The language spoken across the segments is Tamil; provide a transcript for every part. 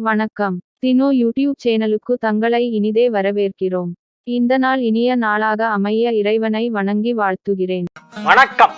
வணக்கம். தினோ யூடியூப் சேனலுக்கு தங்களை இனிதே வரவேற்கிறோம். இந்த நாள் இனிய நாளாக அமைய இறைவனை வணங்கி வாழ்த்துகிறேன். வணக்கம்.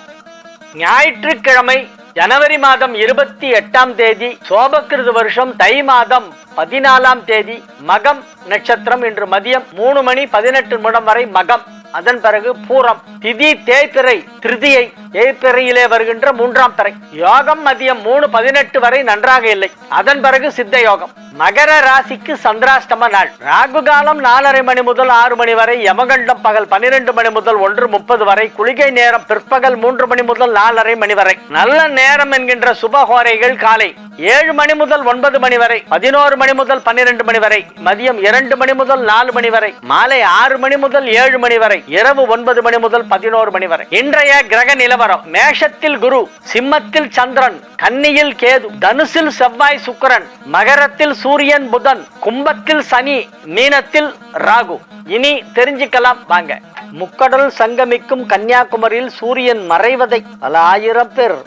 ஞாயிற்றுக்கிழமை ஜனவரி மாதம் 28ஆம் தேதி, சோபக்கிருது வருஷம் தை மாதம் 14ஆம் தேதி, மகம் நட்சத்திரம். இன்று மதியம் 3:18 வரை மகம். அதன் பிறகு பூரம். திதி தேய்பிறை, திருதியை தேய்பிறையிலே வருகின்ற 3ஆம் பிறை. யோகம் மதியம் 3:18 வரை நன்றாக இல்லை. அதன் பிறகு சித்த யோகம். மகர ராசிக்கு சந்திராஷ்டம நாள். ராகு காலம் 4:30 மணி முதல் 6 மணி வரை, யமகண்டம் பகல் 12 மணி முதல் 1:30 வரை, குளிகை நேரம் பிற்பகல் 3 மணி முதல் 4:30 மணி வரை. நல்ல நேரம் என்கின்ற சுபஹோரைகள் காலை 7 மணி முதல் 9 மணி வரை, 11 மணி முதல் 12 மணி வரை, மதியம் 2 மணி முதல் 4 மணி வரை, மாலை 6 மணி முதல் 7 மணி வரை, இரவு 9 மணி முதல் 11 மணி வரை. இன்றைய கிரக நிலவரம்: மேஷத்தில் குரு, சிம்மத்தில் சந்திரன், கன்னியில் கேது, தனுசில் செவ்வாய் சுக்கிரன், மகரத்தில் சூரியன் புதன், கும்பத்தில் சனி, மீனத்தில் ராகு. இனி தெரிஞ்சுக்கலாம் வாங்க. முக்கடல் சங்கமிக்கும் கன்னியாகுமரியில் சூரியன் மறைவதை பல ஆயிரம் பேர்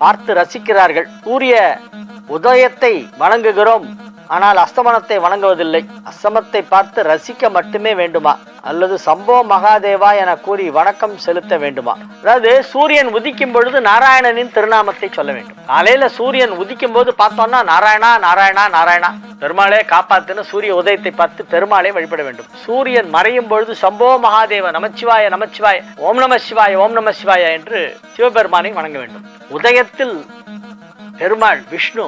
பார்த்து ரசிக்கிறார்கள். சூரிய உதயத்தை வணங்குகிறோம், ஆனால் அஸ்தமனத்தை வணங்குவதில்லை. அஸ்தமத்தை பார்த்து ரசிக்க மட்டுமே வேண்டுமா, அல்லது சம்போ மகாதேவா என கூறி வணக்கம் செலுத்த வேண்டுமா? அதாவது சூரியன் உதிக்கும் பொழுது நாராயணனின் திருநாமத்தை சொல்ல வேண்டும். காலையில சூரியன் உதிக்கும் போது பார்த்தோம்னா நாராயணா நாராயணா நாராயணா, பெருமாளே காப்பாத்துன்னு சூரிய உதயத்தை பார்த்து பெருமாளை வழிபட வேண்டும். சூரியன் மறையும் பொழுது சம்போ மகாதேவ நமச்சிவாய நமச்சிவாய, ஓம் நம சிவாய ஓம் நம சிவாய என்று சிவபெருமானை வணங்க வேண்டும். உதயத்தில் பெருமாள் விஷ்ணு,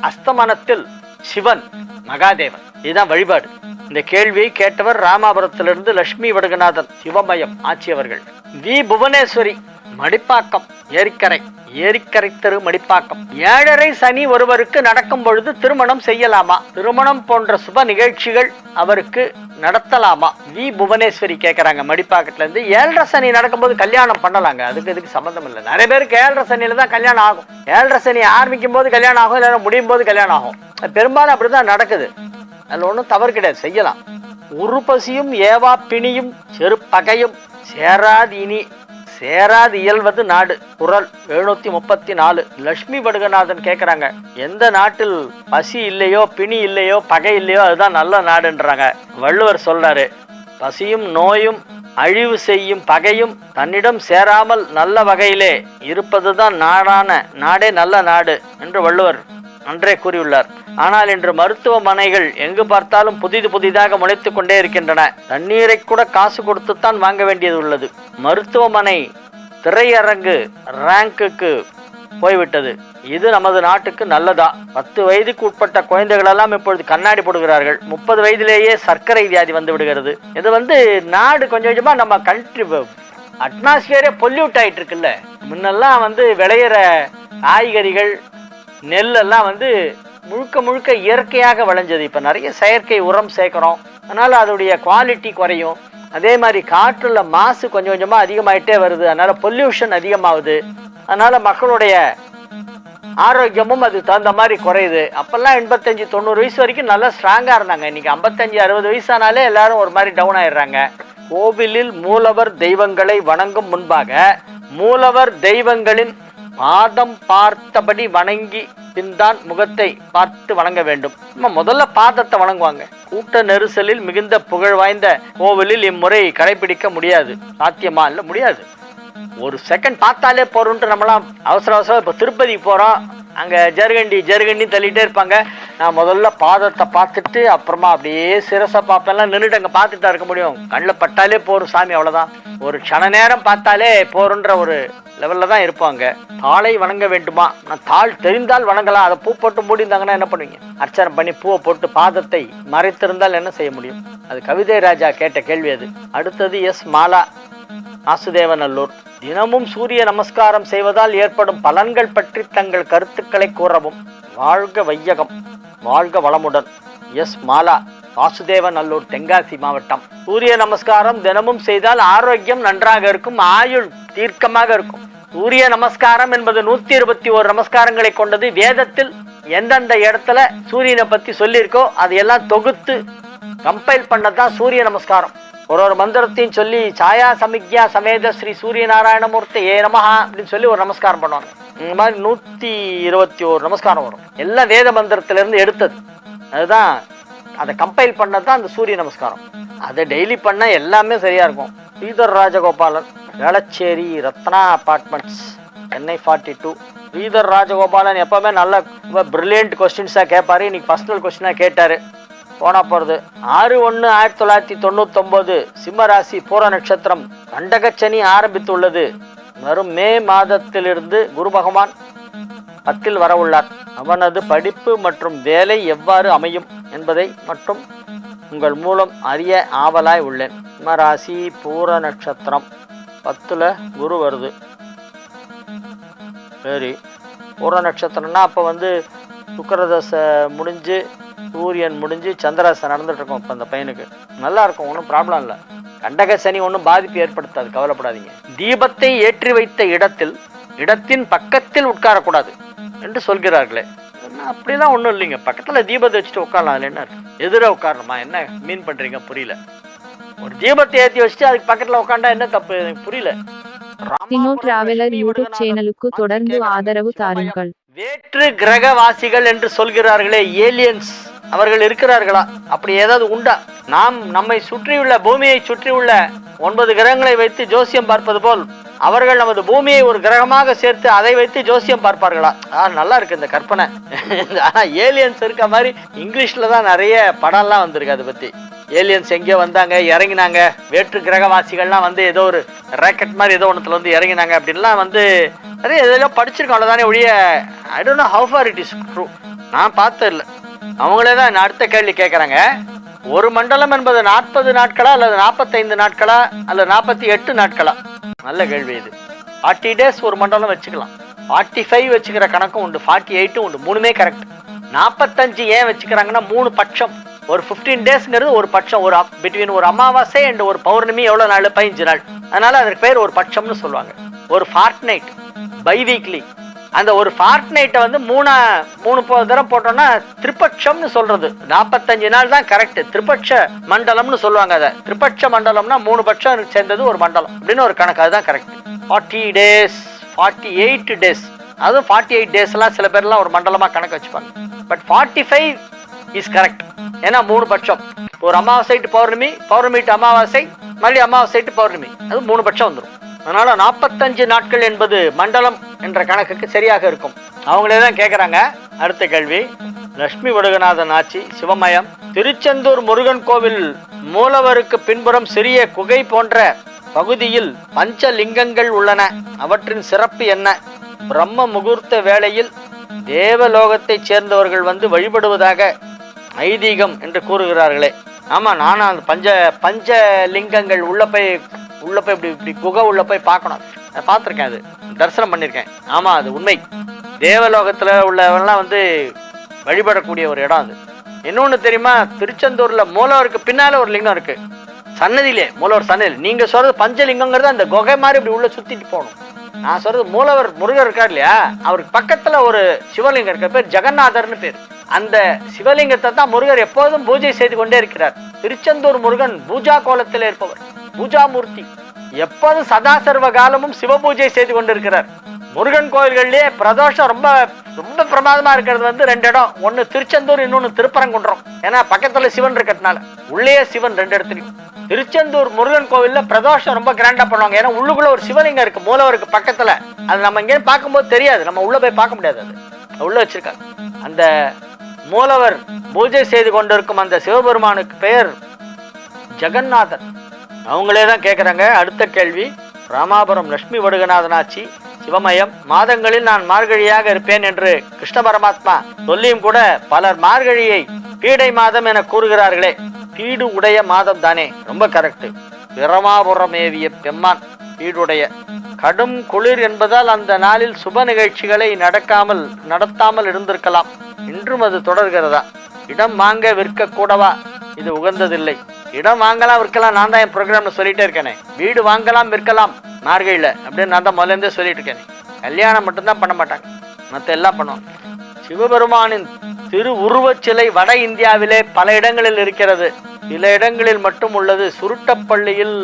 அஸ்தமனத்தில் சிவன் மகாதேவன். இதுதான் வழிபாடு. இந்த கேள்வியை கேட்டவர் ராமாபுரத்திலிருந்து லட்சுமி வடுகநாதன் சிவமயம் ஆட்சியவர்கள். வி புவனேஸ்வரி, மடிப்பாக்கம் ஏரிக்கரை தெரு மடிப்பாக்கம். 7:30 சனி ஒருவருக்கு நடக்கும் பொழுது திருமணம் செய்யலாமா? திருமணம் போன்ற சுப நிகழ்ச்சிகள் அவருக்கு நடத்தலாமா? வி புவனேஸ்வரி கேட்கறாங்க மடிப்பாக்கத்துல இருந்து. 7:30 சனி நடக்கும்போது கல்யாணம் பண்ணலாங்க, அதுக்கு சம்பந்தம் இல்லை. நிறைய பேருக்கு 7:30 சனியில தான் கல்யாணம் ஆகும். 7:30 சனி ஆரம்பிக்கும் போது கல்யாணம் ஆகும், இல்லைன்னா முடியும் போது கல்யாணம் ஆகும். பெரும்பாலும் அப்படிதான் நடக்குது. அதுல ஒன்றும் தவறு கிடையாது, செய்யலாம். உருப்பசியும் ஏவா பிணியும் செரு பகையும் சேராது இயல்வது நாடு. குறள் 734. லட்சுமி வடுகநாதன் கேட்கறாங்க, எந்த நாட்டில் பசி இல்லையோ, பிணி இல்லையோ, பகை இல்லையோ, அதுதான் நல்ல நாடுன்றாங்க. வள்ளுவர் சொல்றாரு, பசியும் நோயும் அழிவு செய்யும் பகையும் தன்னிடம் சேராமல் நல்ல வகையிலே இருப்பதுதான் நாடே நல்ல நாடு என்று வள்ளுவர் அன்றே கூறியுள்ளார். ஆனால் இன்று மருத்துவமனைகள் எங்கு பார்த்தாலும் புதிதாக முளைத்துக் கொண்டே இருக்கின்றன. தண்ணீரை கூட காசு கொடுத்துத்தான் வாங்க வேண்டியது உள்ளது. மருத்துவமனை திரையரங்கு ரேங்குக்கு போய்விட்டது. இது நமது நாட்டுக்கு நல்லதா? 10 வயதுக்கு உட்பட்ட குழந்தைகள் எல்லாம் இப்பொழுது கண்ணாடி போடுகிறார்கள். 30 வயதிலேயே சர்க்கரை வியாதி வந்து விடுகிறது. இது நாடு கொஞ்சம் கொஞ்சமா நம்ம கண்ட்ரி அட்மாஸ்பியரே பொல்யூட் ஆயிட்டு இருக்குல்ல. முன்னெல்லாம் விளையிற காய்கறிகள் நெல்லெல்லாம் முழுக்க இயற்கையாக விளைஞ்சது. இப்ப நிறைய செயற்கை உரம் சேர்க்கிறோம், அதனால அதோடைய குவாலிட்டி குறையும். அதே மாதிரி காற்றுல மாசு கொஞ்சம் கொஞ்சமா அதிகமாயிட்டே வருது, அதனால பொல்யூஷன் அதிகமாகுது. அதனால மக்களுடைய ஆரோக்கியமும் அது தகுந்த மாதிரி குறையுது. அப்பெல்லாம் 85-90 வயசு வரைக்கும் நல்லா ஸ்ட்ராங்கா இருந்தாங்க. இன்னைக்கு 55-60 வயசானாலே எல்லாரும் ஒரு மாதிரி டவுன் ஆயிடுறாங்க. கோவிலில் மூலவர் தெய்வங்களை வணங்கும் முன்பாக மூலவர் தெய்வங்களின் பாதம் பார்த்தபடி வணங்கி பின்தான் முகத்தை பார்த்து வணங்க வேண்டும். முதல்ல பாதத்தை வணங்குவாங்க. கூட்ட நெரிசலில் மிகுந்த புகழ் வாய்ந்த கோவிலில் இம்முறை கடைபிடிக்க முடியாது. சாத்தியமா? இல்ல, முடியாது. ஒரு செகண்ட் பார்த்தாலே போறோம்ட்டு நம்மளாம் அவசரம் இப்ப திருப்பதி போறோம், அங்க ஜருகண்டி தள்ளிட்டே இருப்பாங்க. நான் முதல்ல பாதத்தை பார்த்துட்டு அப்புறமா அப்படியே சிரசை பார்ப்பேன்லாம் நின்றுட்டு அங்க பார்த்துட்டா இருக்க முடியும். கண்ணில் பட்டாலே போறோம் சாமி, அவ்வளவுதான். ஒரு க்ஷண நேரம் பார்த்தாலே போறன்ற ஒரு லெவல்ல தான் இருப்பாங்க. தாளை வணங்க வேண்டுமா? நான் தாள் தெரிந்தால் வணங்கலாம். அதை பூ போட்டு மூடிந்தாங்கன்னா என்ன பண்ணுவீங்க? அர்ச்சனை பண்ணி பூவை போட்டு பாதத்தை மறைத்திருந்தால் என்ன செய்ய முடியும்? அது கவிதை ராஜா கேட்ட கேள்வி அது. அடுத்தது எஸ் மாலா, வாசுதேவநல்லூர். தினமும் சூரிய நமஸ்காரம் செய்வதால் ஏற்படும் பலன்கள் பற்றி தங்கள் கருத்துக்களை கூறவும். வாழ்க வையகம், வாழ்க வளமுடன். எஸ் மாலா, வாசுதேவநல்லூர், தென்காசி மாவட்டம். சூரிய நமஸ்காரம் தினமும் செய்தால் ஆரோக்கியம் நன்றாக இருக்கும், ஆயுள் தீர்க்கமாக இருக்கும். சூரிய நமஸ்காரம் என்பது 121 நமஸ்காரங்களை கொண்டது. வேதத்தில் எந்தெந்த இடத்துல சூரியனை பத்தி சொல்லியிருக்கோ அதையெல்லாம் தொகுத்து கம்பைல் பண்ணதான் சூரிய நமஸ்காரம். ஒரு மந்திரத்தையும் சொல்லி சாயா சமிக்யா சமேத ஸ்ரீ சூரிய நாராயணமூர்த்தி ஏ நமஹா அப்படின்னு சொல்லி ஒரு நமஸ்காரம் பண்ணுவாங்க. இந்த மாதிரி 121 நமஸ்காரம் வரும். எல்லாம் வேத மந்திரத்திலிருந்து எடுத்தது. அதுதான் அதை கம்பைல் பண்ணது தான் அந்த சூரிய நமஸ்காரம். அதை டெய்லி பண்ண எல்லாமே சரியா இருக்கும். ஸ்ரீதர் ராஜகோபாலன், வேளச்சேரி ரத்னா அபார்ட்மெண்ட்ஸ், சென்னை 42. ஸ்ரீதர் ராஜகோபாலன் எப்பவுமே நல்ல பிரில்லியன்ட் கொஸ்டின்ஸா கேட்பாரு. இன்னைக்கு பர்சனல் கொஸ்டினா கேட்டாரு. போனா போறது 6/1/1999 சிம்மராசி பூர நட்சத்திரம் கண்டகச்சனி ஆரம்பித்துள்ளது. வரும் மே மாதத்திலிருந்து குரு பகவான் 10ல் வர உள்ளார். அவனது படிப்பு மற்றும் வேலை எவ்வாறு அமையும் என்பதை மட்டும் உங்கள் மூலம் அறிய ஆவலாய் உள்ளேன். சிம்மராசி பூர நட்சத்திரம் 10ல் குரு வருது. சரி, பூர நட்சத்திரம்னா அப்போ சுக்கிரதசை முடிஞ்சு சூரியன் முடிஞ்சு சந்திராசை நடந்துட்டு இருக்கும். இப்போ அந்த பையனுக்கு நல்லா இருக்கும், ஒன்றும் ப்ராப்ளம் இல்லை. கண்டக சனி ஒன்றும் பாதிப்பு ஏற்படுத்தாது, கவலைப்படாதீங்க. தீபத்தை ஏற்றி வைத்த இடத்தின் பக்கத்தில் உட்காரக்கூடாது என்று சொல்கிறார்களே, அப்படிலாம் ஒன்றும் இல்லைங்க. பக்கத்தில் தீபத்தை வச்சுட்டு உட்காரலாம். அதில் என்ன எதிர உட்காரணுமா? என்ன மீன் பண்றீங்க? புரியல. ஒரு தீபத்தை ஏற்றி வச்சுட்டு அதுக்கு பக்கத்தில் உட்காண்டா என்ன தப்பு? எனக்கு புரியல. சினோ டிராவலர் யூடியூப் சேனலுக்கு தொடர்ந்து ஆதரவு தாருங்கள். வேற்று கிரகவாசிகள் என்று சொல்கிறார்களே, ஏலியன்ஸ், அவர்கள் இருக்கிறார்களா? அப்படி ஏதாவது உண்டா? நாம் நம்மை சுற்றியுள்ள பூமியை சுற்றியுள்ள 9 கிரகங்களை வைத்து ஜோசியம் பார்ப்பது போல் அவர்கள் நமது பூமியை ஒரு கிரகமாக சேர்த்து அதை வைத்து ஜோசியம் பார்ப்பார்களா? நல்லா இருக்கு இந்த கற்பனை. ஆனா ஏலியன்ஸ் இருக்க மாதிரி இங்கிலீஷ்ல தான் நிறைய படம்லாம் வந்திருக்கு. அதை பத்தி ஏலியன்ஸ் எங்கேயோ வந்தாங்க, இறங்கினாங்க, வேற்று கிரகவாசிகள்லாம் ஏதோ ஒரு ராக்கெட் மாதிரி ஏதோ ஒன்றுத்துல இறங்கினாங்க அப்படின்லாம் நிறைய எதெல்லாம் படிச்சிருக்கோம். அவ்வளோதானே ஒழிய I don't know how for it is true. நான் பார்த்தது இல்லை. அவங்களே தான் அடுத்த கேள்வி கேட்குறாங்க. ஒரு மண்டலம் என்பது 40 நாட்களா அல்லது 45 நாட்களா அல்லது 48 நாட்களா? நல்ல கேள்வி இது. 40 days ஒரு மண்டலம் வச்சுக்கலாம், 45 வச்சுக்கிற கணக்கும் உண்டு, 48 உண்டு, மூணுமே கரெக்ட். 45 ஏன் வச்சுக்கிறாங்கன்னா 3 பட்சம். ஒரு 15 daysங்கிறது ஒரு பட்சம். ஒரு பிட்வீன் ஒரு அமாவாசை அண்ட் ஒரு பௌர்ணமி எவ்வளவு நாள்? 15 நாள். அதனால அதற்கு பேர் ஒரு பட்சம்னு சொல்லுவாங்க. ஒரு ஃபார்ட்நைட், பைவீக்லி. அந்த ஒரு ஃபார்ட்நைட்டை 3 தரம் போட்டோம்னா திரிபட்சம்னு சொல்றது. 45 நாள் தான் கரெக்ட். திரிபட்ச மண்டலம்னு சொல்லுவாங்க. அதை திரிபட்ச மண்டலம்னா 3 பட்சம் சேர்ந்தது ஒரு மண்டலம் அப்படின்னு ஒரு கணக்கு. அதுதான் கரெக்ட். 40 days, 48 days, அதுவும் 48 days எல்லாம் சில பேர்லாம் ஒரு மண்டலமா கணக்கு வச்சுப்பாங்க. But 45 is correct. ஏன்னா 3 பட்சம். ஒரு அமாவாசை டு பௌர்ணமி, பௌர்ணமி டு அமாவாசை, மறுபடியும் அமாவாசை டு பௌர்ணமி, அது 3 பட்சம் வந்துடும். அதனால 45 நாட்கள் என்பது மண்டலம் என்ற கணக்குக்கு சரியாக இருக்கும். அவங்களே தான் கேட்குறாங்க. அடுத்த கேள்வி. லட்சுமி வடுகநாதன் ஆட்சி சிவமயம். திருச்செந்தூர் முருகன் கோவில் மூலவருக்கு பின்புறம் சிறிய குகை போன்ற பகுதியில் பஞ்சலிங்கங்கள் உள்ளன. அவற்றின் சிறப்பு என்ன? பிரம்ம முகூர்த்த வேளையில் தேவலோகத்தை சேர்ந்தவர்கள் வழிபடுவதாக ஐதீகம் என்று கூறுகிறார்களே. ஆமா, நானும் அந்த பஞ்சலிங்கங்கள் உள்ள போய் இப்படி குகை உள்ள போய் பார்க்கணும். பார்த்துருக்கேன், அது தரிசனம் பண்ணியிருக்கேன். ஆமா, அது உண்மை. தேவலோகத்துல உள்ளவெல்லாம் வழிபடக்கூடிய ஒரு இடம் அது. இன்னொன்னு தெரியுமா? திருச்செந்தூர்ல மூலவருக்கு பின்னால ஒரு லிங்கம் இருக்கு, சன்னதியிலே. மூலவர் சன்னதி. நீங்க சொல்றது பஞ்சலிங்கங்கிறது அந்த குகை மாதிரி இப்படி உள்ள சுத்திட்டு போகணும். நான் சொல்றது மூலவர் முருகர் இருக்கார் இல்லையா, அவருக்கு பக்கத்துல ஒரு சிவலிங்கம் இருக்க, பேர் ஜெகநாதர்னு பேர். அந்த சிவலிங்கத்தை தான் முருகர் எப்போதும் பூஜை செய்து கொண்டே இருக்கிறார். திருச்செந்தூர் முருகன் பூஜா கோலத்தில் இருப்பவர், பூஜா மூர்த்தி. எப்போதும் சதா சர்வ காலமும் சிவ பூஜை செய்து கொண்டிருக்கிறார். முருகன் கோயில்கள்லயே பிரதோஷம் ரொம்ப ரொம்ப பிரமாதமா இருக்கிறது 2 இடம். ஒன்னு திருச்செந்தூர், இன்னொன்னு திருப்பரங்குன்றம். ஏன்னா பக்கத்துல சிவன் இருக்கிறதுனால உள்ளே சிவன் 2 இடத்துலயும். திருச்செந்தூர் முருகன் கோவில்ல பிரதோஷம் ரொம்ப கிராண்டா பண்ணுவாங்க. ஏன்னா உள்ளுக்குள்ள ஒரு சிவலிங்கம் இருக்கு மூலவருக்கு பக்கத்துல. அது நம்ம இங்கே பார்க்கும்போது தெரியாது, நம்ம உள்ள போய் பார்க்க முடியாது. அது உள்ள வச்சிருக்காங்க. அந்த மூலவர் பூஜை செய்து கொண்டிருக்கும் அந்த சிவபெருமானுக்கு பெயர் ஜெகநாதன். அவங்களே தான் கேட்குறாங்க. அடுத்த கேள்வி. ராமாபுரம் லட்சுமி வடுகநாதன் ஆட்சி சிவமயம். மாதங்களில் நான் மார்கழியாக இருப்பேன் என்று கிருஷ்ண பரமாத்மா சொல்லியும் கூட பலர் மார்கழியை பீடை மாதம் என கூறுகிறார்களே, பீடு உடைய மாதம் தானே? ரொம்ப கரெக்ட். பிரமாபுரமேவிய பெம்மான் பீடுடைய. கடும் குளிர் என்பதால் அந்த நாளில் சுப நிகழ்ச்சிகளை நடத்தாமல் இருந்திருக்கலாம். இன்றும் அது தொடர்கிறதா? இடம் வாங்க விற்க கூடவா இது உகந்ததில்லை. இடம் வாங்கலாம் விற்கலாம், நான் தான் என் ப்ரோக்ராம்ல சொல்லிட்டே இருக்கேனே. வீடு வாங்கலாம் விற்கலாம் மார்கழியில அப்படின்னு நான் தான் முதல்ல இருந்தே சொல்லிட்டு இருக்கேனே. கல்யாணம் மட்டும்தான் பண்ண மாட்டாங்க, மற்ற எல்லாம் பண்ணுவாங்க. சிவபெருமானின் திரு உருவச் சிலை வட இந்தியாவிலே பல இடங்களில் இருக்கிறது. சில இடங்களில் மட்டும் உள்ளது. சுருட்டப்பள்ளியில்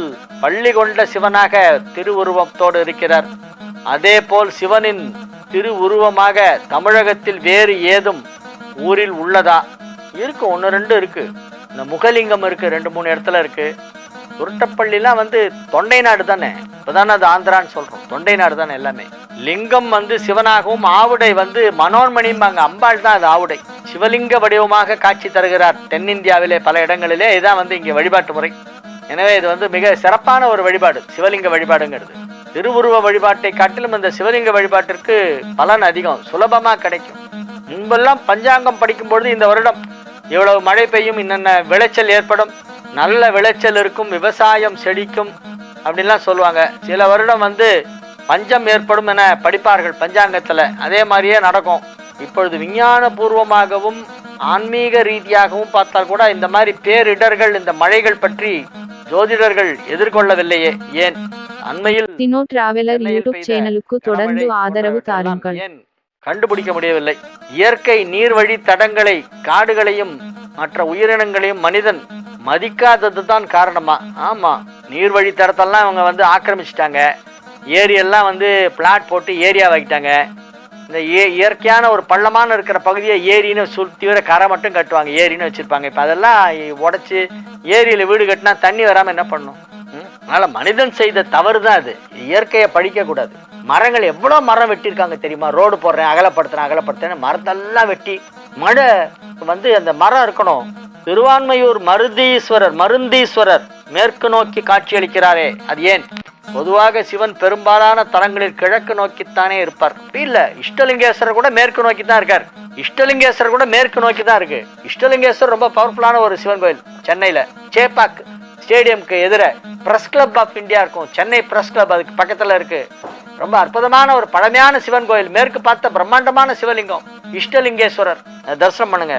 பள்ளி கொண்ட சிவனாக திருவுருவத்தோடு இருக்கிறார். அதே போல் சிவனின் திரு உருவமாக தமிழகத்தில் வேறு ஏதும் ஊரில் உள்ளதா? இருக்கு, 1 2 இருக்கு. இந்த முகலிங்கம் இருக்கு, 2 3 இடத்துல இருக்கு. உருட்டப்பள்ளிலாம் வந்து தொண்டை நாடு தானே, இப்பதானே அது ஆந்திரான்னு சொல்றோம். தொண்டை நாடு தானே எல்லாமே. லிங்கம் வந்து சிவனாகவும் ஆவுடை வந்து மனோன்மணிம்பாங்க. அம்பாள் தான் அது ஆவுடை. சிவலிங்க வடிவமாக காட்சி தருகிறார் தென்னிந்தியாவிலே பல இடங்களிலே. இதுதான் வந்து இங்கே வழிபாட்டு முறை. எனவே இது வந்து மிக சிறப்பான ஒரு வழிபாடு, சிவலிங்க வழிபாடுங்கிறது. திருவுருவ வழிபாட்டை காட்டிலும் இந்த சிவலிங்க வழிபாட்டிற்கு பலன் அதிகம், சுலபமா கிடைக்கும். முன்பெல்லாம் பஞ்சாங்கம் படிக்கும்பொழுது இந்த வருடம் இவ்வளவு மழை பெய்யும், இன்னென்ன விளைச்சல் ஏற்படும், நல்ல விளைச்சல் இருக்கும், விவசாயம் செழிக்கும் அப்படின்லாம் சொல்லுவாங்க. சில வருடம் வந்து பஞ்சம் ஏற்படும் என படிப்பார்கள் பஞ்சாங்கத்துல. அதே மாதிரியே நடக்கும். இப்பொழுது விஞ்ஞான பூர்வமாகவும் ஆன்மீக ரீதியாகவும் பார்த்தால் கூட இந்த மாதிரி பேரிடர்கள், இந்த மழைகள் பற்றி ஜோதிடர்கள் எதிர்கொள்ளவில்லையே. ஏன் அண்மையில் தினோ டிராவலர் யூடியூப் சேனலுக்கு தொடர்ந்து ஆதரவு தாருங்கள். ஏன் கண்டுபிடிக்க முடியவில்லை? இயற்கை நீர்வழி தடங்களை, காடுகளையும் மற்ற உயிரினங்களையும் மனிதன் மதிக்காதது தான் காரணமா? ஆமா, நீர்வழி தடத்தெல்லாம் அவங்க வந்து ஆக்கிரமிச்சிட்டாங்க. ஏரியெல்லாம் வந்து பிளாட் போட்டு ஏரியா வைக்கிட்டாங்க. இந்த இயற்கையான ஒரு பள்ளமான இருக்கிற பகுதியை ஏரின்னு சுற்றி வர கரை மட்டும் கட்டுவாங்க, ஏரின்னு வச்சிருப்பாங்க. இப்போ அதெல்லாம் உடைச்சி ஏரியில் வீடு கட்டினா தண்ணி வராமல் என்ன பண்ணும்? அதனால மனிதன் செய்த தவறு தான் அது. இயற்கையை பழிக்க கூடாது. மரங்கள் எவ்வளோ மரம் வெட்டியிருக்காங்க தெரியுமா? ரோடு போடுறேன், அகலப்படுத்துறேன், மரத்தெல்லாம் வெட்டி. மழை வந்து அந்த மரம் இருக்கணும். திருவான்மையூர் மருந்தீஸ்வரர் மேற்கு நோக்கி காட்சியளிக்கிறாரே, அது ஏன்? பொதுவாக சிவன் பெரும்பாலான தலங்களில் கிழக்கு நோக்கித்தானே இருப்பார். அப்படி இல்ல, இஷ்டலிங்கேஸ்வரர் கூட மேற்கு நோக்கி தான் இருக்கார். இஷ்டலிங்கேஸ்வரர் கூட மேற்கு நோக்கி தான் இருக்கு. இஷ்டலிங்கேஸ்வரர் ரொம்ப பவர்ஃபுல்லான ஒரு சிவன் கோயில். சென்னையில சேப்பாக் ஸ்டேடியம்க்கு எதிர பிரஸ் கிளப் ஆஃப் இந்தியா இருக்கும். சென்னை பிரஸ் கிளப் அதுக்கு பக்கத்துல இருக்கு. ரொம்ப அற்புதமான ஒரு பழமையான சிவன் கோயில். மேற்கு பார்த்த பிரம்மாண்டமான சிவலிங்கம் இஷ்டலிங்கேஸ்வரர். தரிசனம் பண்ணுங்க.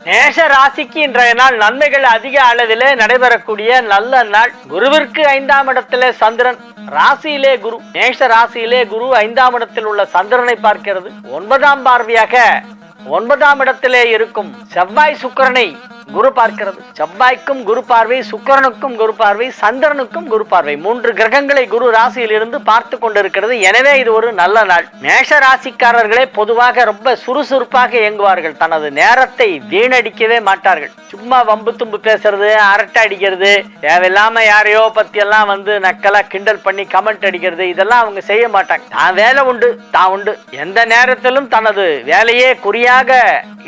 மேஷ ராசிக்கு இன்றைய நாள் நன்மைகள் அதிக அளவிலே நடைபெறக்கூடிய நல்ல நாள். குருவிற்கு 5ஆம் இடத்திலே சந்திரன், ராசியிலே குரு. மேஷ ராசியிலே குரு 5ஆம் இடத்தில் உள்ள சந்திரனை பார்க்கிறது. 9ஆம் பார்வையாக 9ஆம் இடத்திலே இருக்கும் செவ்வாய் சுக்கிரனை குரு பார்க்கிறது. செவ்வாய்க்கும் குரு பார்வை, சுக்கிரனுக்கும் குரு பார்வை, சந்திரனுக்கும் குரு பார்வை. 3 கிரகங்களை குரு ராசியில் இருந்து பார்த்து கொண்டிருக்கிறது. எனவே இது ஒரு நல்ல நாள். மேஷ ராசிக்காரர்களே பொதுவாக ரொம்ப சுறுசுறுப்பாக இயங்குவார்கள். தனது நேரத்தை வீணடிக்கவே மாட்டார்கள். சும்மா வம்பு தும்பு பேசுறது, அரட்டை அடிக்கிறது, தேவையில்லாம யாரையோ பத்தி எல்லாம் வந்து நக்கலா கிண்டல் பண்ணி கமெண்ட் அடிக்கிறது, இதெல்லாம் அவங்க செய்ய மாட்டாங்க. தான் வேலை உண்டு, தான் உண்டு. எந்த நேரத்திலும் தனது வேலையே குறியாக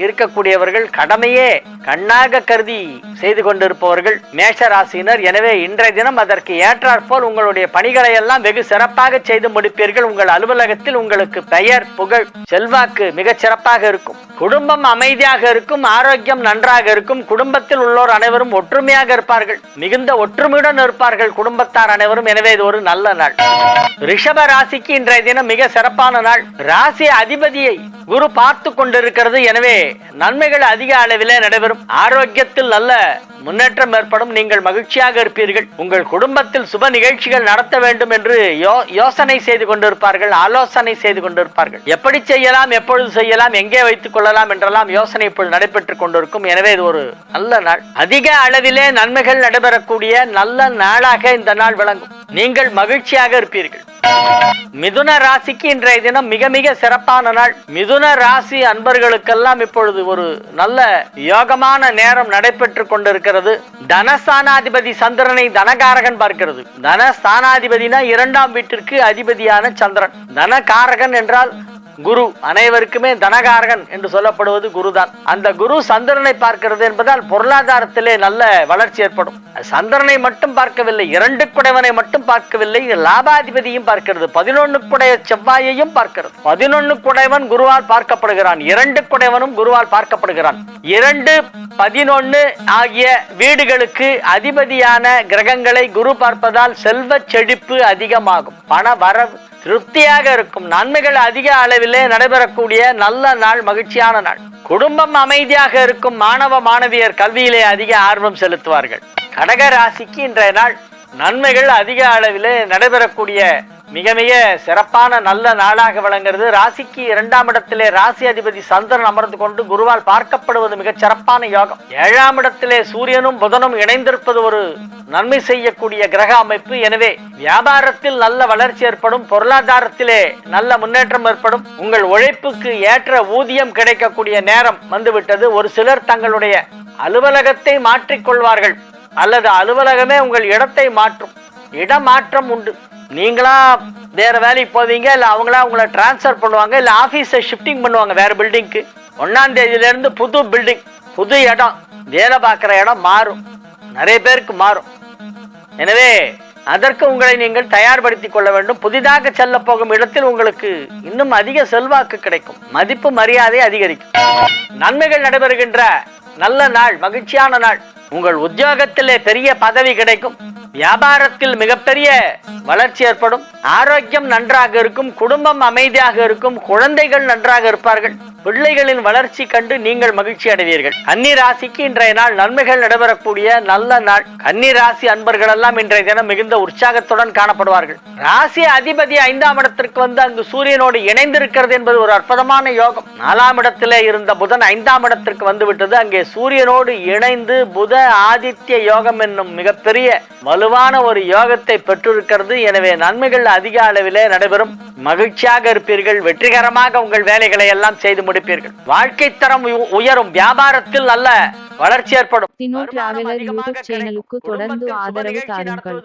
இருக்கக்கூடியவர்கள், கடமையே கண்ணாக கருதி செய்து கொண்டிருப்பவர்கள் மேஷ ராசியினர். எனவே இன்றைய தினம் அதற்கு ஏற்றாற்போல் உங்களுடைய பணிகளை எல்லாம் வெகு சிறப்பாக செய்து முடிப்பீர்கள். உங்கள் அலுவலகத்தில் உங்களுக்கு பெயர், புகழ், செல்வாக்கு மிகச் சிறப்பாக இருக்கும். குடும்பம் அமைதியாக இருக்கும், ஆரோக்கியம் நன்றாக இருக்கும். குடும்பத்தில் உள்ளோர் அனைவரும் ஒற்றுமையாக இருப்பார்கள், மிகுந்த ஒற்றுமையுடன் இருப்பார்கள் குடும்பத்தார் அனைவரும். எனவே இது ஒரு நல்ல நாள். ரிஷப ராசிக்கு இன்றைய தினம் மிக சிறப்பான நாள். ராசி அதிபதியை குரு பார்த்து கொண்டிருக்கிறது. எனவே நன்மைகள் அதிக அளவிலே நடைபெறும். ஆரோக்கியத்தில் நல்ல முன்னேற்றம் ஏற்படும். நீங்கள் மகிழ்ச்சியாக இருப்பீர்கள். உங்கள் குடும்பத்தில் சுப நிகழ்ச்சிகள் நடத்த வேண்டும் என்று யோசனை செய்து கொண்டிருப்பார்கள், ஆலோசனை செய்து கொண்டிருப்பார்கள். எப்படி செய்யலாம், எப்பொழுது செய்யலாம், எங்கே வைத்துக் கொள்ளலாம் என்றெல்லாம் யோசனை இப்பொழுது நடைபெற்றுக் கொண்டிருக்கும். எனவே இது ஒரு நல்ல நாள். அதிக அளவிலே நன்மைகள் நடைபெறக்கூடிய நல்ல நாளாக இந்த நாள் விளங்கும். நீங்கள் மகிழ்ச்சியாக இருப்பீர்கள். மிதுன ராசிக்கு இன்றைய தினம் மிக மிக சிறப்பான நாள். மிதுன ராசி அன்பர்களுக்கெல்லாம் இப்பொழுது ஒரு நல்ல யோகமான நேரம் நடைபெற்றுக் கொண்டிருக்கிறது. தனஸ்தானாதிபதி சந்திரனை தனகாரகன் பார்க்கிறது. தனஸ்தானாதிபதினா 2ஆம் வீட்டிற்கு அதிபதியான சந்திரன். தனகாரகன் என்றால் குரு. அனைவருக்குமே தனகாரகன் என்று சொல்லப்படுவது குருதான். அந்த குரு சந்திரனை பார்க்கிறது என்பதால் பொருளாதாரத்திலே நல்ல வளர்ச்சி ஏற்படும். சந்திரனை மட்டும் பார்க்கவில்லை, 2 குடைவனை மட்டும் பார்க்கவில்லை, லாபாதிபதியும் பார்க்கிறது. 11 குடைய செவ்வாயையும் பார்க்கிறது. 11 குடைவன் குருவால் பார்க்கப்படுகிறான், 2 குடைவனும் குருவால் பார்க்கப்படுகிறான். 2, 11 ஆகிய வீடுகளுக்கு அதிபதியான கிரகங்களை குரு பார்ப்பதால் செல்வ செழிப்பு அதிகமாகும், பண வரவு திருப்தியாக இருக்கும். நன்மைகள் அதிக அளவிலே நடைபெறக்கூடிய நல்ல நாள், மகிழ்ச்சியான நாள். குடும்பம் அமைதியாக இருக்கும். மாணவ மாணவியர் கல்வியிலே அதிக ஆர்வம் செலுத்துவார்கள். கடக ராசிக்கு இன்றைய நாள் நன்மைகள் அதிக அளவிலே நடைபெறக்கூடிய மிக மிக சிறப்பான நல்ல நாளாக விளங்குகிறது. ராசிக்கு 2ஆம் இடத்திலே ராசி அதிபதி சந்திரன் அமர்ந்து கொண்டு குருவால் பார்க்கப்படுவது மிக சிறப்பான யோகம். 7ஆம் இடத்திலே சூரியனும் புதனும் இணைந்திருப்பது ஒரு நன்மை செய்யக்கூடிய கிரக அமைப்பு. எனவே வியாபாரத்தில் நல்ல வளர்ச்சி ஏற்படும், பொருளாதாரத்திலே நல்ல முன்னேற்றம் ஏற்படும், உங்கள் உழைப்புக்கு ஏற்ற ஊதியம் கிடைக்கக்கூடிய நேரம் வந்துவிட்டது. ஒரு சிலர் தங்களுடைய அலுவலகத்தை மாற்றிக்கொள்வார்கள் அல்லது அலுவலகமே உங்கள் இடத்தை மாற்றும். இடமாற்றம் உண்டு. நீங்களா வேற வேலைக்கு போவீங்க, இல்ல அவங்களா உங்களை டிரான்ஸ்பர் பண்ணுவாங்க, இல்ல ஆபீஸை ஷிஃப்டிங் பண்ணுவாங்க வேற பில்டிங்க்கு. 1ஆம் தேதியில இருந்து புது பில்டிங், புது இடம், வேலை பார்க்குற இடம் மாறும், நிறைய பேருக்கு மாறும். எனவே அதற்கு உங்களை நீங்கள் தயார்படுத்திக் கொள்ள வேண்டும். புதிதாக செல்ல போகும் இடத்தில் உங்களுக்கு இன்னும் அதிக செல்வாக்கு கிடைக்கும், மதிப்பு மரியாதை அதிகரிக்கும். நன்மைகள் நடைபெறுகின்ற நல்ல நாள், மகிழ்ச்சியான நாள். உங்கள் உத்தியோகத்திலே பெரிய பதவி கிடைக்கும், வியாபாரத்தில் மிகப்பெரிய வளர்ச்சி ஏற்படும், ஆரோக்கியம் நன்றாக இருக்கும், குடும்பம் அமைதியாக இருக்கும், குழந்தைகள் நன்றாக இருப்பார்கள், பிள்ளைகளின் வளர்ச்சி கண்டு நீங்கள் மகிழ்ச்சி அடைவீர்கள். கன்னி ராசிக்கு இன்றைய நாள் நன்மைகள் நடைபெறக்கூடிய நல்ல நாள். கன்னி ராசி அன்பர்கள் எல்லாம் இன்றைய தினம் மிகுந்த உற்சாகத்துடன் காணப்படுவார்கள். ராசி அதிபதி 5ஆம் இடத்திற்கு வந்து அங்கு சூரியனோடு இணைந்திருக்கிறது என்பது ஒரு அற்புதமான யோகம். 4ஆம் இடத்திலே இருந்த புதன் 5ஆம் இடத்திற்கு வந்துவிட்டது. அங்கே சூரியனோடு இணைந்து புத ஆதித்ய யோகம் என்னும் மிகப்பெரிய வலுவான ஒரு யோகத்தை பெற்றிருக்கிறது. எனவே நன்மைகள் அதிக அளவிலே நடைபெறும், மகிழ்ச்சியாக இருப்பீர்கள், வெற்றிகரமாக உங்கள் வேலைகளை எல்லாம் செய்து முடிப்பீர்கள், வாழ்க்கை தரம் உயரும், வியாபாரத்தில் நல்ல வளர்ச்சி ஏற்படும். சேனலுக்கு தொடர்ந்து ஆதரவு தாருங்கள்.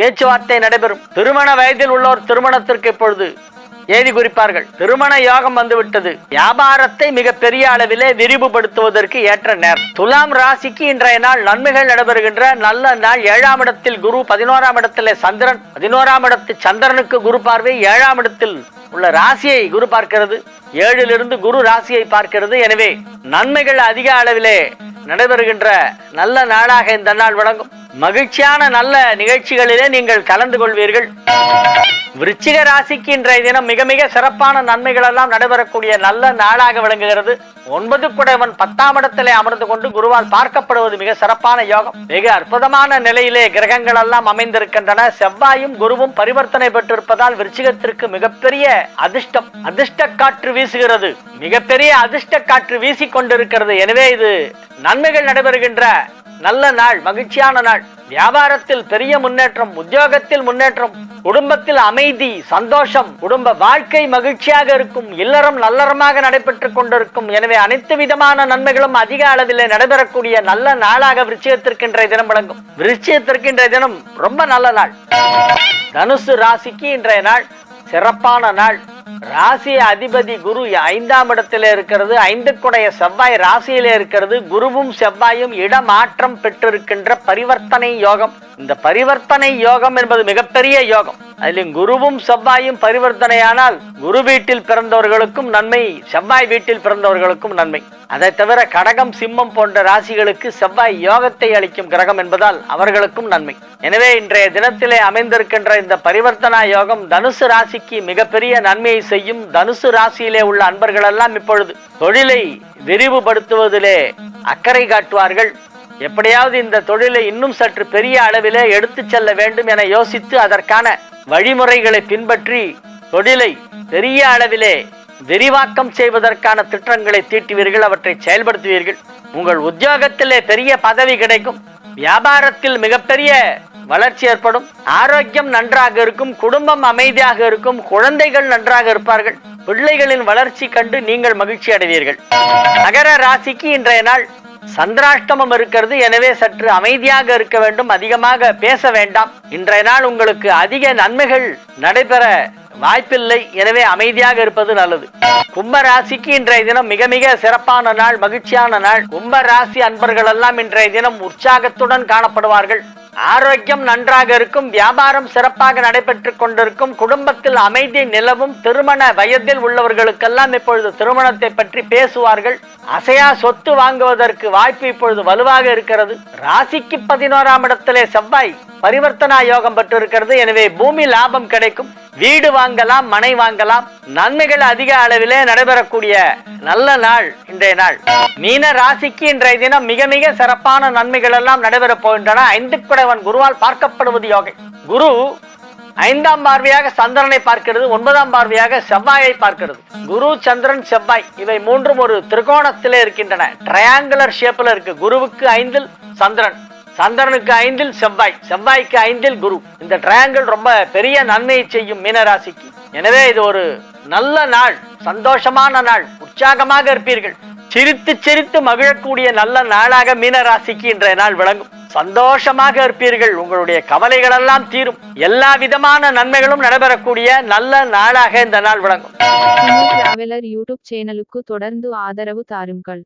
பேச்சுவார்த்தை நடைபெறும். திருமண வயதில் உள்ளோர் திருமணத்திற்கு இப்பொழுது ஏதி குறிப்பார்கள். திருமண யோகம் வந்துவிட்டது. வியாபாரத்தை மிக பெரிய அளவிலே விரிவுபடுத்துவதற்கு ஏற்ற நேரம். துலாம் ராசிக்கு இன்றைய நாள் நன்மைகள் நடைபெறுகின்ற நல்ல நாள். 7ஆம் இடத்தில் குரு, 11ஆம் இடத்திலே சந்திரன், 11ஆம் இடத்து சந்திரனுக்கு குரு பார்வை, 7ஆம் இடத்தில் உள்ள ராசியை குரு பார்க்கிறது, 7லிருந்து குரு ராசியை பார்க்கிறது. எனவே நன்மைகள் அதிக அளவிலே நடைபெறுகின்ற நல்ல நாளாக இந்த நாள் விளங்கும். மகிழ்ச்சியான நல்ல நிகழ்ச்சிகளிலே நீங்கள் கலந்து கொள்வீர்கள். விருச்சிக ராசிக்கு இன்றைய தினம் மிக மிக சிறப்பான நன்மைகள் எல்லாம் நடைபெறக்கூடிய நல்ல நாளாக விளங்குகிறது. 9 குடைவன் 10ஆம் இடத்திலே அமர்ந்து கொண்டு குருவால் பார்க்கப்படுவது மிக சிறப்பான யோகம். மிக அற்புதமான நிலையிலே கிரகங்கள் எல்லாம் அமைந்திருக்கின்றன. செவ்வாயும் குருவும் பரிவர்த்தனை பெற்றிருப்பதால் விருச்சிகத்திற்கு மிகப்பெரிய அதிர்ஷ்டம், அதிர்ஷ்ட காற்று வீசுகிறது, மிகப்பெரிய அதிர்ஷ்ட காற்று வீசிக் கொண்டிருக்கிறது. எனவே இது நன்மைகள் நடைபெறுகின்ற நல்ல நாள், மகிழ்ச்சியான நாள். வியாபாரத்தில் பெரிய முன்னேற்றம், உத்தியோகத்தில் முன்னேற்றம், குடும்பத்தில் அமைதி, சந்தோஷம், குடும்ப வாழ்க்கை மகிழ்ச்சியாக இருக்கும், இல்லறம் நல்லறமாக நடைபெற்றுக் கொண்டிருக்கும். எனவே அனைத்து விதமான நன்மைகளும் அதிக அளவில் நடைபெறக்கூடிய நல்ல நாளாக விருச்சிகத்திற்கு இன்றைய தினம் விளங்கும். விருச்சிகத்திற்கு இன்றைய தினம் ரொம்ப நல்ல நாள். தனுசு ராசிக்கு இன்றைய நாள் சிறப்பான நாள். ராசி அதிபதி குரு 5ஆம் இடத்திலே இருக்கிறது. 5 குடைய செவ்வாய் ராசியிலே இருக்கிறது. குருவும் செவ்வாயும் இடமாற்றம் பெற்றிருக்கின்ற பரிவர்த்தனை யோகம். இந்த பரிவர்த்தனை யோகம் என்பது மிகப்பெரிய யோகம். அதிலும் குருவும் செவ்வாயும் பரிவர்த்தனையானால் குரு வீட்டில் பிறந்தவர்களுக்கும் நன்மை, செவ்வாய் வீட்டில் பிறந்தவர்களுக்கும் நன்மை. அதை தவிர கடகம், சிம்மம் போன்ற ராசிகளுக்கு செவ்வாய் யோகத்தை அளிக்கும் கிரகம் என்பதால் அவர்களுக்கும் நன்மை. எனவே இன்றைய தினத்திலே அமைந்திருக்கின்ற இந்த பரிவர்த்தனா யோகம் தனுசு ராசிக்கு மிகப்பெரிய நன்மையை செய்யும். தனுசு ராசியிலே உள்ள அன்பர்கள் எல்லாம் இப்பொழுது தொழிலை விரிவுபடுத்துவதிலே அக்கறை காட்டுவார்கள். எப்படியாவது இந்த தொழிலை இன்னும் சற்று பெரிய அளவிலே எடுத்து செல்ல வேண்டும் என யோசித்து அதற்கான வழிமுறைகளை பின்பற்றி தொழிலை பெரிய அளவிலே விரிவாக்கம் செய்வதற்கான திட்டங்களை தீட்டுவீர்கள், அவற்றை செயல்படுத்துவீர்கள். உங்கள் உத்தியோகத்திலே பெரிய பதவி கிடைக்கும், வியாபாரத்தில் மிகப்பெரிய வளர்ச்சி ஏற்படும், ஆரோக்கியம் நன்றாக இருக்கும், குடும்பம் அமைதியாக இருக்கும், குழந்தைகள் நன்றாக இருப்பார்கள், பிள்ளைகளின் வளர்ச்சி கண்டு நீங்கள் மகிழ்ச்சி அடைவீர்கள். மகர ராசிக்கு இன்றைய நாள் சந்திராஷ்டமம் இருக்கிறது. எனவே சற்று அமைதியாக இருக்க வேண்டும், அதிகமாக பேச வேண்டாம். இன்றைய நாள் உங்களுக்கு அதிக நன்மைகள் நடைபெற வாய்ப்பில்லை. எனவே அமைதியாக இருப்பது நல்லது. கும்ப ராசிக்கு இன்றைய தினம் மிக மிக சிறப்பான நாள், மகிழ்ச்சியான நாள். கும்ப ராசி அன்பர்கள் எல்லாம் இன்றைய தினம் உற்சாகத்துடன் காணப்படுவார்கள். ஆரோக்கியம் நன்றாக இருக்கும், வியாபாரம் சிறப்பாக நடைபெற்றுக் கொண்டிருக்கும், குடும்பத்தில் அமைதி நிலவும். திருமண வயதில் உள்ளவர்களுக்கெல்லாம் இப்பொழுது திருமணத்தை பற்றி பேசுவார்கள். அசையா சொத்து வாங்குவதற்கு வாய்ப்பு இப்பொழுது வலுவாக இருக்கிறது. ராசிக்கு 11ஆம் இடத்திலே செவ்வாய் பரிவர்த்தனா யோகம் பெற்றிருக்கிறது. எனவே பூமி லாபம் கிடைக்கும், வீடு வாங்கலாம், மனை வாங்கலாம். நன்மைகள் அதிக அளவிலே நடைபெறக்கூடிய நல்ல நாள் இன்றைய நாள். மீன ராசிக்கு இன்றைய தினம் மிக மிக சிறப்பான நன்மைகள் எல்லாம் நடைபெறப் போகின்றன. 5 குடைவன் குருவால் பார்க்கப்படுவது யோகை. குரு 5ஆம் பார்வையாக சந்திரனை பார்க்கிறது, 9ஆம் பார்வையாக செவ்வாயை பார்க்கிறது. குரு, சந்திரன், செவ்வாய் இவை மூன்றும் ஒரு திரிகோணத்திலே இருக்கின்றன. ட்ரையாங்குலர் ஷேப்ல இருக்கு. குருவுக்கு 5இல் சந்திரன், சந்திரனுக்கு 5இல் செவ்வாய், செவ்வாய்க்கு 5இல் குரு. இந்த ட்ரையாங்கிள் ரொம்ப பெரிய நன்மையை செய்யும் மீனராசிக்கு. எனவே இது ஒரு நல்ல நாள், சந்தோஷமான நாள், உற்சாகமாக இருப்பீர்கள். சிரித்து சிரித்து மகிழக்கூடிய நல்ல நாளாக மீனராசிக்கு இன்றைய நாள் விளங்கும். சந்தோஷமாக இருப்பீர்கள். உங்களுடைய கவலைகள் எல்லாம் தீரும். எல்லா விதமான நன்மைகளும் நடைபெறக்கூடிய நல்ல நாளாக இந்த நாள் விளங்கும். சினி டிராவலர் யூடியூப் சேனலுக்கு தொடர்ந்து ஆதரவு தாருங்கள்.